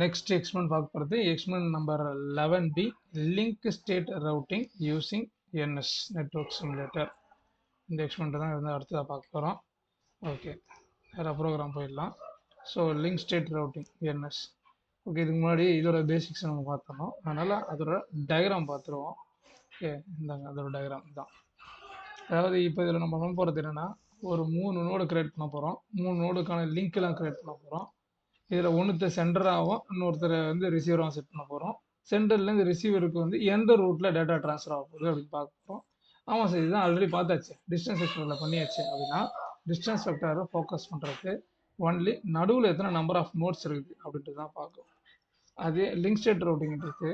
Next experiment பார்க்க போகிறது experiment number 11B link state routing using NS network simulator. இந்த experiment தான் வந்து அடுத்ததாக பார்க்க போகிறோம். ஓகே, வேறு ப்ரோக்ராம் போயிடலாம். So link state routing NS. Okay, இதுக்கு முன்னாடி இதோட பேசிக்ஸ் நம்ம பார்த்தோம், அதனால் அதோட டயக்ராம் பார்த்துருவோம். ஓகே, இந்தாங்க அதோட டயக்ராம் தான். அதாவது இப்போ இதில் நம்ம பண்ண போகிறது என்னென்னா, ஒரு 3 நோடு கிரியேட் பண்ண போகிறோம். 3 நோடுக்கான லிங்க்லாம் கிரியேட் பண்ண போகிறோம். இதில் ஒன்றுத்த சென்டராகவும் இன்னொருத்தரை வந்து ரிசீவராகவும் செட் பண்ண போகிறோம். சென்டர்லேருந்து ரிசீவருக்கு வந்து எந்த ரூட்டில் டேட்டா ட்ரான்ஸ்ஃபர் ஆக போகுது அப்படின்னு பார்க்க போகிறோம். ஆமாம் சார், இதுதான் ஆல்ரெடி பார்த்தாச்சு, டிஸ்டன்ஸ் வெக்டரில் பண்ணியாச்சு. அப்படின்னா டிஸ்டன்ஸ் வெக்டரை ஃபோக்கஸ் பண்ணுறதுக்கு ஒன்லி நடுவில் எத்தனை நம்பர் ஆஃப் நோட்ஸ் இருக்குது அப்படின்ட்டு தான் பார்க்கும். அதே லிங்க் ஸ்டேட் ரவுட்டிங்கிறது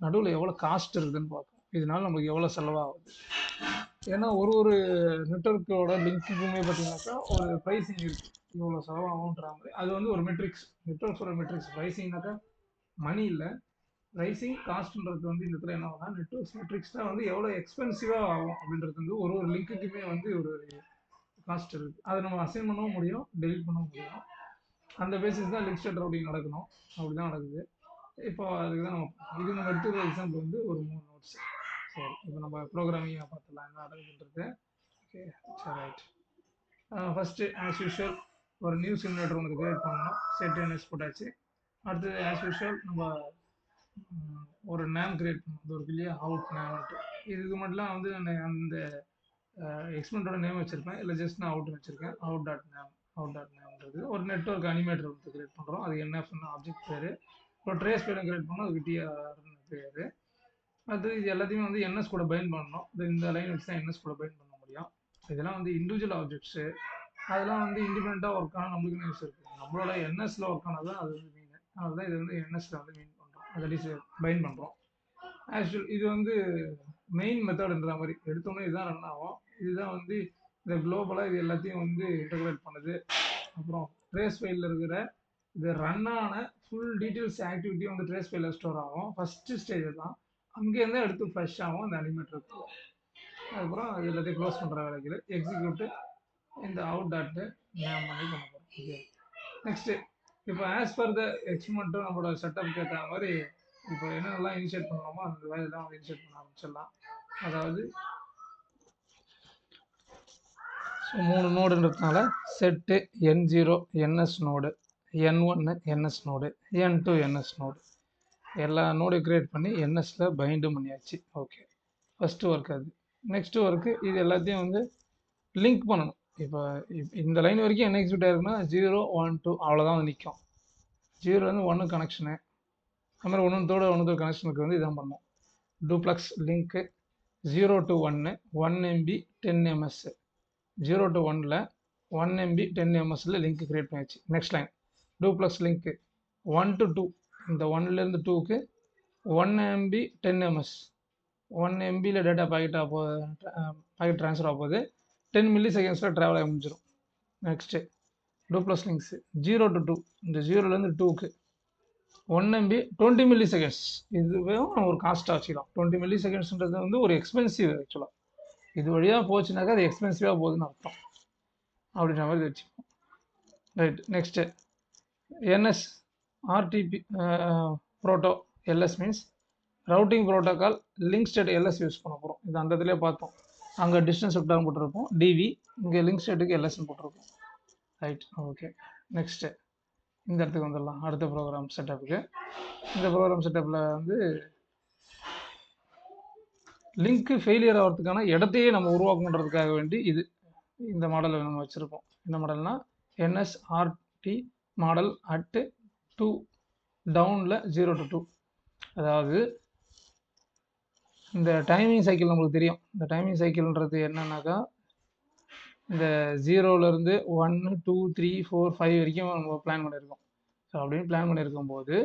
நடுவில் எவ்வளோ காஸ்ட் இருக்குதுன்னு பார்க்கும். இதனால நமக்கு எவ்வளோ செலவாகுது. ஏன்னா ஒரு நெட்வொர்க்கோட லிங்க்குமே பார்த்தீங்கன்னாக்கா ஒரு ப்ரைஸிங் இருக்குது, இவ்வளோ செலவாகும்ன்ற மாதிரி. அது வந்து ஒரு மெட்ரிக்ஸ், நெட்வொர்க்ஸோட மெட்ரிக்ஸ். ப்ரைஸிங்னாக்கா மணி இல்லை, ப்ரைஸிங் காஸ்ட்ன்றது வந்து இந்த இடத்துல என்ன ஆகும்னா நெட்வொர்க்ஸ் மெட்ரிக்ஸ் தான் வந்து எவ்வளோ எக்ஸ்பென்சிவாக ஆகும் அப்படின்றது வந்து ஒரு லிங்க்குக்குமே வந்து ஒரு காஸ்ட் இருக்குது. அதை நம்ம அசைன் பண்ணவும் முடியும், டெலிட் பண்ணவும் முடியும். அந்த பேசிஸ் தான் லிங்க் ஸ்டேட் ரவுட்டிங் நடக்கணும். அப்படி தான் நடக்குது. இப்போ அதுக்கு தான் நம்ம நம்ம எடுத்துக்கிற எக்ஸாம்பிள் வந்து ஒரு 3 நோட்ஸ். சரி, இப்போ நம்ம ப்ரோக்ராமிங் பார்த்துடலாம் என்ன நடக்குதுன்றது. ஓகே, சரி, ரைட். ஃபஸ்ட்டு ஆஸ் யூஷுவல் ஒரு நியூ சிமுலேட்டர் ஒன்று கிரியேட் பண்ணணும். செட் என்எஸ் போட்டாச்சு. அடுத்தது ஆஸ் யூஷுவல் நம்ம ஒரு நேம் கிரியேட் பண்ணணும். அது ஒரு இல்லையா, அவுட் நேம்ட்டு. இதுக்கு மட்டும் வந்து நான் அந்த எக்ஸ்பெரிமெண்ட்டோட நேம் வச்சுருப்பேன், இல்லை ஜஸ்ட் நான் அவுட் வச்சுருக்கேன். அவுட் டாட் நேம்ன்றது ஒரு நெட்வொர்க் அனிமேட்டர் வந்து கிரியேட் பண்ணுறோம். அது என்எஃப்னு ஆப்ஜெக்ட் பேர். ஒரு ட்ரேஸ் பேரும் கிரியேட் பண்ணோம், அதுக்கு டிஆர்னு பேர். அது இது எல்லாத்தையுமே வந்து என்எஸ் கூட பைண்ட் பண்ணணும். இந்த லைன் வச்சு தான் என்எஸ் கூட பைண்ட் பண்ண முடியும். இதெல்லாம் வந்து இண்டிவிஜுவல் ஆப்ஜெக்ட்ஸு, அதெல்லாம் வந்து இண்டிபெண்ட்டாக ஒர்க் ஆனால் நம்மளுக்கு யூஸ் இருக்குது. நம்மளோட என்எஸ்ல ஒர்க் ஆனது அது வந்து மீன். அதனால தான் இது வந்து என்எஸ்ல வந்து மீன் பண்ணுறோம், அதை பைண்ட் பண்ணுறோம். ஆக்சுவல் இது வந்து மெயின் மெத்தட்ன்ற மாதிரி எடுத்தோன்னே இதுதான் ரன் ஆகும். இதுதான் வந்து இந்த குளோபலாக இது எல்லாத்தையும் வந்து இன்டகிரேட் பண்ணுது. அப்புறம் ட்ரேஸ் ஃபைலில் இருக்கிற இது ரன் ஆன ஃபுல் டீட்டெயில்ஸ் ஆக்டிவிட்டி வந்து ட்ரேஸ் ஃபைலில் ஸ்டோர் ஆகும். ஃபஸ்ட்டு ஸ்டேஜ் தான், அங்கேருந்து எடுத்து ஃப்ரெஷ் ஆகும் அந்த அனிமேட்டர். அதுக்கப்புறம் அது எல்லாத்தையும் க்ளோஸ் பண்ணுற வேலைக்கு எக்ஸிக்யூட்டு இந்த அவுட் டாட்டு நேம் பண்ணி பண்ண போகிறோம். ஓகே, நெக்ஸ்ட்டு இப்போ ஆஸ் பர் த எக்ஸ்பெரிமெண்ட்டும் நம்மளோட செட்டப்புக்கு ஏற்ற மாதிரி இப்போ என்னென்னலாம் இனிஷியேட் பண்ணணுமோ அந்த வேலையெல்லாம் வந்து இனிஷியேட் பண்ண ஆரம்பிச்சிடலாம். அதாவது ஸோ 3 நோடுன்றதுனால set N0 NS node, N1 NS node, N2 NS node, எல்லா நோடு கிரியேட் பண்ணி என்எஸ்ல பைண்டும் பண்ணியாச்சு. ஓகே, ஃபஸ்ட்டு ஒர்க் அது. நெக்ஸ்ட்டு ஒர்க்கு இது எல்லாத்தையும் வந்து லிங்க் பண்ணணும். இப்போ இந்த லைன் வரைக்கும் என்ன எக்ஸிக்யூட் ஆயிருக்குன்னா 0 1 2 அவ்வளோதான் வந்து நிற்கும். 0லேருந்து 1 கனெக்ஷனு, அது மாதிரி ஒன்றுத்தோட கனெக்ஷனுக்கு வந்து இதான் பண்ணணும். Duplex link 0 to 1 1 MB 10 MS. 0 to 1ல் 1 MB 10 MSல லிங்க் கிரியேட் பண்ணியாச்சு. Next line duplex link 1 to 2, இந்த 1லேருந்து 2க்கு 1 MB 10 MS. 1 MBயில் டேட்டா பாக்கெட் ட்ரான்ஸ்ஃபர் ஆக போகுது. 10 மில்லி-செகண்ட்ஸில் ட்ராவல் ஆகி முடிஞ்சிடும். நெக்ஸ்ட்டு டூப்ளக்ஸ் லிங்க்ஸு 0 to 2, இந்த 0லேருந்து 2க்கு 1 MB 20 மில்லி-செகண்ட்ஸ். இதுவே நம்ம ஒரு காஸ்ட்டாக வச்சுக்கலாம். 20 மில்லி-செகண்ட்ஸ்ன்றது வந்து ஒரு எக்ஸ்பென்சிவ். ஆக்சுவலாக இது வழியாக போச்சுனாக்கா அது எக்ஸ்பென்சிவாக போகுதுன்னு அர்த்தம். அப்படின்ற மாதிரி வச்சுப்போம். Right, next NS RTP proto LS means routing protocol link state LS use பண்ண போகிறோம். இது அந்த இடத்துலேயே பார்த்தோம். அங்கே டிஸ்டன்ஸ் வெக்டார்னு போட்டிருப்போம் டிவி, இங்கே லிங்க் ஸ்டேட்டுக்கு எல்எஸ்ன்னு போட்டிருப்போம். Right, okay. நெக்ஸ்ட்டு இந்த இடத்துக்கு வந்துடலாம், அடுத்த ப்ரோக்ராம் செட்டப்புக்கு. இந்த ப்ரோக்ராம் செட்டப்பில் வந்து லிங்க்கு ஃபெயிலியர் ஆகிறதுக்கான இடத்தையே நம்ம உருவாக்கணுன்றதுக்காக வேண்டி இந்த மாடலை நம்ம வச்சுருக்கோம். இந்த மாடல்னா NSRT மாடல் அட் 2 டவுனில் 0 to 2. அதாவது இந்த டைமிங் சைக்கிள் நம்மளுக்கு தெரியும். இந்த டைமிங் சைக்கிள்ன்றது என்னன்னாக்கா இந்த 0லேருந்து 1 2 3 4 5 வரைக்கும் நம்ம பிளான் பண்ணியிருக்கோம். ஸோ அப்படின்னு பிளான் பண்ணியிருக்கும் போது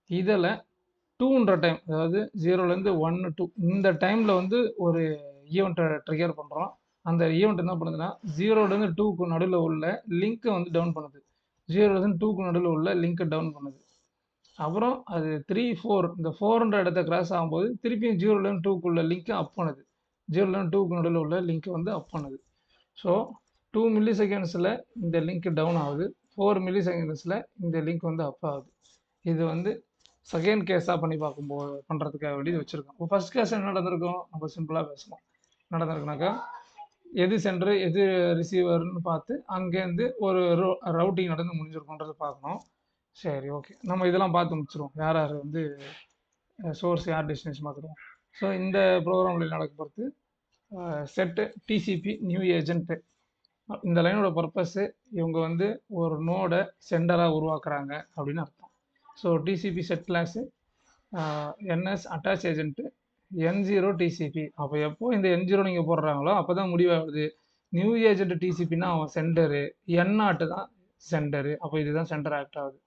இதில் 2ன்ற டைம், அதாவது 0லேருந்து 1 2 இந்த டைமில் வந்து ஒரு ஈவெண்ட்டை ட்ரிகர் பண்ணுறோம். அந்த ஈவெண்ட் என்ன பண்ணுதுன்னா 0லேருந்து 2க்கு நடுவில் உள்ள லிங்க்கை வந்து டவுன் பண்ணுது. 0லேருந்து 2க்கு நடுவில் உள்ள லிங்க்கை டவுன் பண்ணுது. அப்புறம் அது 3 4 இந்த 4ன்ற இடத்த கிராஸ் ஆகும்போது திருப்பியும் 0லேருந்து 2க்குள்ள லிங்க்கை அப் பண்ணுது. 0லேருந்து 2க்கு நடுவில் உள்ள லிங்க்கை வந்து அப் பண்ணுது. ஸோ 2 மில்லி-செகண்ட்ஸில் இந்த லிங்க் டவுன் ஆகுது, 4 மில்லி-செகண்ட்ஸில் இந்த லிங்க் வந்து அப் ஆகுது. இது வந்து செகண்ட் கேஸாக பண்ணி பார்க்கும்போது பண்ணுறதுக்காக வேண்டி இது வச்சுருக்கோம். இப்போ ஃபர்ஸ்ட் கேஸ் என்ன நடந்திருக்கும், நம்ம சிம்பிளாக பேசணும். நடந்திருக்குனாக்கா எது சென்டர் எது ரிசீவர்னு பார்த்து அங்கேருந்து ஒரு ரவுட்டிங் நடந்து முடிஞ்சிருக்குன்றதை பார்க்கணும். சரி, ஓகே, நம்ம இதெல்லாம் பார்த்து முடிச்சிருவோம். யார் யார் வந்து சோர்ஸ் யார் டெஸ்டினேஷன் பார்த்துருவோம். ஸோ இந்த ப்ரோக்ராமில் நடக்க பொறுத்து செட்டு டிசிபி நியூ ஏஜென்ட்டு இந்த லைனோட பர்பஸ்ஸு இவங்க வந்து ஒரு நோடை சென்டராக உருவாக்குறாங்க அப்படின்னு அர்த்தம். So TCP set class NS attach agent N0 TCP. அப்போ எப்போ இந்த N0 நீங்கள் போடுறாங்களோ அப்போ தான் முடிவாகுது. நியூ ஏஜென்ட் டிசிபின்னா அவன் சென்டரு, N0 தான் சென்டரு. அப்போ இதுதான் சென்டர் ஆக்ட் ஆகுது.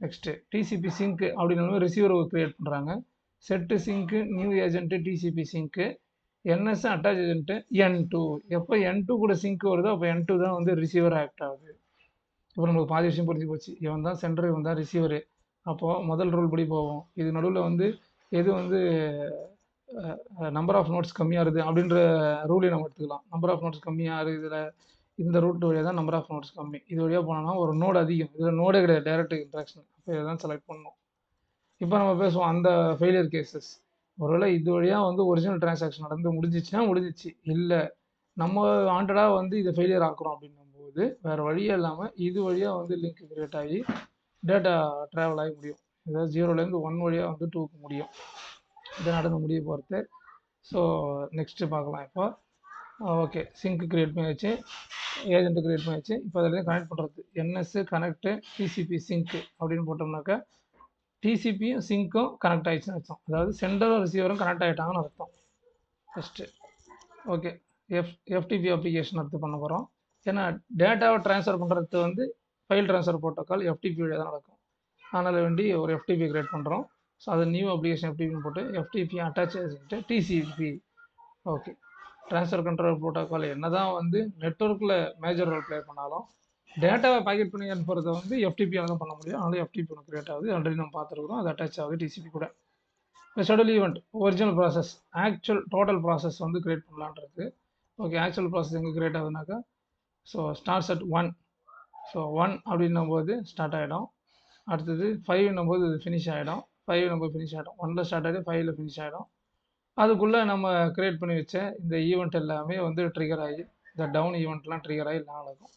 நெக்ஸ்ட்டு டிசிபி சிங்க்கு அப்படின்னு ரிசீவர் கிரியேட் பண்ணுறாங்க. Set sink new agent TCP sink NS attach agent N2. எப்போ N2 கூட சிங்க் வருதோ அப்போ N2 தான் வந்து ரிசீவர் ஆக்ட் ஆகுது. இப்போ நமக்கு பாதி விஷயம் புரிஞ்சு போச்சு. இவன் தான் சென்டர், இவன் தான் ரிசீவரு. அப்போது முதல் ரூல் படி போவோம். இது நடுவில் வந்து எது வந்து நம்பர் ஆஃப் நோட்ஸ் கம்மியாக இருக்குது அப்படின்ற ரூலையும் நம்ம எடுத்துக்கலாம். நம்பர் ஆஃப் நோட்ஸ் கம்மியாக இருக்குது, இந்த ரூட் வழியாக தான் நம்பர் ஆஃப் நோட்ஸ் கம்மி. இது வழியாக போனோம்னா ஒரு நோடு அதிகம். இதில் நோடே கிடையாது, டைரக்ட் இன்ட்ராக்ஷன். அப்போ இதை தான் செலக்ட் பண்ணணும். இப்போ நம்ம பேசுவோம் அந்த ஃபெயிலியர் கேசஸ். ஒருவேளை இது வழியாக வந்து ஒரிஜினல் டிரான்சாக்ஷன் நடந்து முடிஞ்சிச்சுன்னா முடிஞ்சிச்சு, இல்லை நம்ம வாண்டடாக வந்து இதை ஃபெயிலியர் ஆக்குறோம் அப்படின்னும்போது வேறு வழியே இல்லாமல் இது வழியாக வந்து லிங்க் கிரியேட் ஆகி டேட்டா ட்ராவல் ஆகி முடியும். அதாவது 0லேருந்து 1 வழியாக வந்து 2க்கு முடியும். இதை நடந்து முடிய பொறுத்து. ஸோ நெக்ஸ்ட்டு பார்க்கலாம். இப்போ ஓகே, சிங்க் கிரியேட் பண்ணியாச்சு, ஏஜென்ட்டு கிரியேட் பண்ணியாச்சு. இப்போ அதில் கனெக்ட் பண்ணுறது என்எஸ் கனெக்டு டிசிபி சிங்க்கு அப்படின்னு போட்டோம்னாக்கா டிசிபியும் சிங்க்கும் கனெக்ட் ஆகிடுச்சுன்னு அர்த்தம். அதாவது சென்டரும் ரிசீவரும் கனெக்ட் ஆகிட்டாங்கன்னு அர்த்தம். ஃபஸ்ட்டு ஓகே, எஃப்டிபி அப்ளிகேஷன் எடுத்து பண்ண போகிறோம். ஏன்னா டேட்டாவை ட்ரான்ஸ்ஃபர் பண்ணுறது வந்து ஃபைல் ட்ரான்ஸ்ஃபர் ப்ரோட்டோக்கால் எஃப்டிபி வழியாக தான் நடக்கும். அதனால் வேண்டி ஒரு எஃப்டிபி கிரியேட் பண்ணுறோம். ஸோ அது நியூ அப்ளிகேஷன் எஃப்டிபின்னு போட்டு FTP attach agent TCP. Okay, transfer control protocol என்ன தான் வந்து நெட்ஒர்க்கில் மேஜர் ரோல் ப்ளே பண்ணாலும் டேட்டாவை பேக்கெட் பண்ணி அனுப்புறதை வந்து எஃப்டிபியால் தான் பண்ண முடியும். அதனால் எஃப்டிபி ஒன்று கிரியேட் ஆகுது. ஆல்ரெடி நம்ம பார்த்துருக்குறோம். அது அட்டாச் ஆகுது டிசிபி கூட. இப்போ schedule event original process actual total process வந்து கிரியேட் பண்ணலான்றது. ஓகே, ஆக்சுவல் ப்ராசஸ் எங்கே கிரியேட் ஆகுதுனாக்கா ஸோ ஸ்டார்ட்ஸ் அட் 1. ஸோ 1 அப்படின்னும் போது ஸ்டார்ட் ஆகிடும். அடுத்தது 5ன்னும் போது இது ஃபினிஷ் ஆகிடும். 5 நம்ம ஃபினிஷ் ஆகிடும். 1ல் ஸ்டார்ட் ஆகிடும், 5ல் ஃபினிஷ் ஆகிடும். அதுக்குள்ளே நம்ம கிரியேட் பண்ணி வச்ச இந்த ஈவெண்ட் எல்லாமே வந்து ட்ரிகர் ஆகி இந்த டவுன் ஈவெண்ட்லாம் ட்ரிகர் ஆகி எல்லாம் நடக்கும்.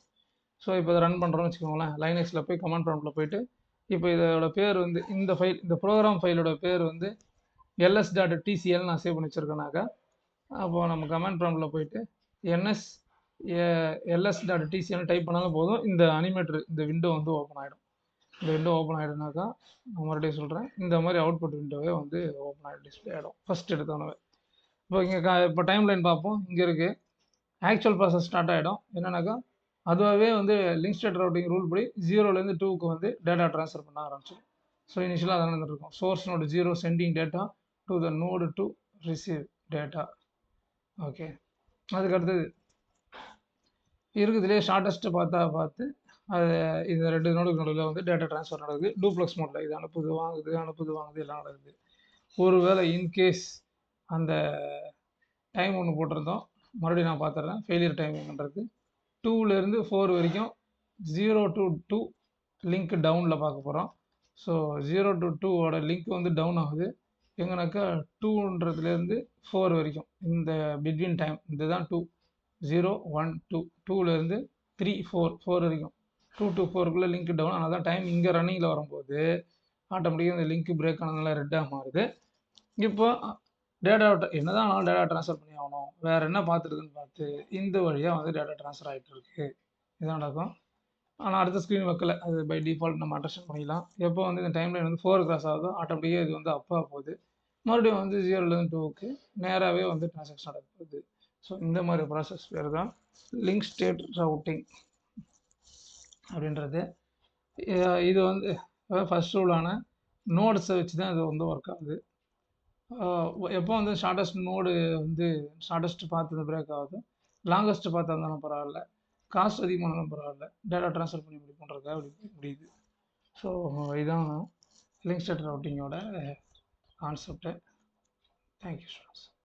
ஸோ இப்போ இதை ரன் பண்ணுறோம்னு வச்சுக்கோங்களேன். லைனக்ஸில் போய் கமாண்ட் ப்ராம்ப்டில் போயிட்டு இப்போ இதோட பேர் வந்து இந்த ஃபைல், இந்த ப்ரோக்ராம் ஃபைலோட பேர் வந்து ls.tcl நான் சேவ் பண்ணி வச்சுருக்கேனாக்கா அப்போது நம்ம கமாண்ட் ப்ராம்ப்டில் போயிட்டு ls.tcl டைப் பண்ணாலும் போதும், இந்த அனிமேட்டர் இந்த விண்டோ வந்து ஓப்பன் ஆகிடும். இந்த விண்டோ ஓப்பன் ஆகிடுனாக்கா நான் மறுபடியும் சொல்கிறேன், இந்த மாதிரி அவுட்புட் விண்டோவே வந்து ஓப்பன் ஆகிடும், டிஸ்பிளே ஆகிடும் ஃபஸ்ட் எடுத்தோன்னே. இப்போ இங்கே இப்போ டைம் லைன் பார்ப்போம். இங்கே இருக்குது ஆக்சுவல் ப்ராசஸ் ஸ்டார்ட் ஆகிடும். என்னன்னாக்கா அதுவாகவே வந்து லிங்க் ஸ்டேட் ரவுட்டிங் ரூல் படி 0லேருந்து 2க்கு வந்து டேட்டா ட்ரான்ஸ்ஃபர் பண்ண ஆரம்பிச்சிடும். ஸோ இனிஷியலாக அதை நடந்துருக்கும். Source node 0 sending data to the node to receive data. Okay, அதுக்கு அடுத்தது இருக்குதுலேயே ஷார்ட்டஸ்ட்டு பார்த்து அது இந்த 2 நோடுக்கு நடுவில் வந்து டேட்டா ட்ரான்ஸ்ஃபர் நடக்குது. டூப்ளெக்ஸ் மோடில் இது அனுப்புது வாங்குது எல்லாம் நடக்குது. ஒருவேளை இன்கேஸ் அந்த டைம் ஒன்று போட்டிருந்தோம், மறுபடியும் நான் பார்த்துட்றேன். ஃபெயிலியர் டைமிங்ன்றது 2லேருந்து 4 வரைக்கும் 0 to 2 லிங்க் டவுனில் பார்க்க போகிறோம். ஸோ 0 to 2ஓட லிங்க் வந்து டவுன் ஆகுது. எங்கனாக்கா 2ன்றதுலேருந்து 4 வரைக்கும் இந்த பிட்வீன் டைம் இதுதான் 2, 0, 1, 2, 2லேருந்து 3, 4 வரைக்கும் 2 to 4க்குள்ளே லிங்க் டவுன். அதனால தான் டைம் இங்கே ரன்னிங்கில் வரும்போது ஆட்டோமேட்டிக்காக இந்த லிங்க் பிரேக் ஆனதுனால ரெட்டாக மாறுது. இப்போ டேட்டா என்ன தான் ஆனாலும் டேட்டா ட்ரான்ஸ்ஃபர் பண்ணி ஆகணும், வேறு என்ன பார்த்துருக்குன்னு பார்த்து இந்த வழியாக வந்து டேட்டா ட்ரான்ஸ்ஃபர் ஆகிட்டு இருக்கு. இதுதான் நடக்கும். ஆனால் அடுத்த ஸ்க்ரீன் வைக்கல, அது பை டிஃபால்ட் நம்ம அண்டர்ஸ்டாண்ட் பண்ணிக்கலாம். எப்போ வந்து இந்த டைம் லைன் வந்து 4 கிராஸ் ஆகுதோ ஆட்டோமேட்டிக்காக இது வந்து அப்பா போகுது. மறுபடியும் வந்து 0லேருந்து 2க்கு நேராகவே வந்து ட்ரான்சாக்ஷன் நடக்குது. ஸோ இந்த மாதிரி ப்ராசஸ் பேர் தான் லிங்க் ஸ்டேட் ரவுட்டிங் அப்படின்றது. இது வந்து ஃபஸ்ட் ரூலான நோட்ஸை வச்சு தான் இது வந்து ஒர்க் ஆகுது. எப்போ வந்து ஷார்ட்டஸ்ட் நோடு வந்து ஷார்ட்டஸ்ட் பார்த்து பிரேக் ஆகுது, லாங்கஸ்ட் பார்த்து இருந்தாலும் பரவாயில்ல, காஸ்ட் அதிகமானாலும் பரவாயில்ல, டேட்டா ட்ரான்ஸ்ஃபர் பண்ணி பண்ணுறதுக்காக அப்படி முடியுது. ஸோ இதுதான் லிங்க் ஸ்டேட் ரவுட்டிங்கோட கான்செப்ட்டு. Thank you students.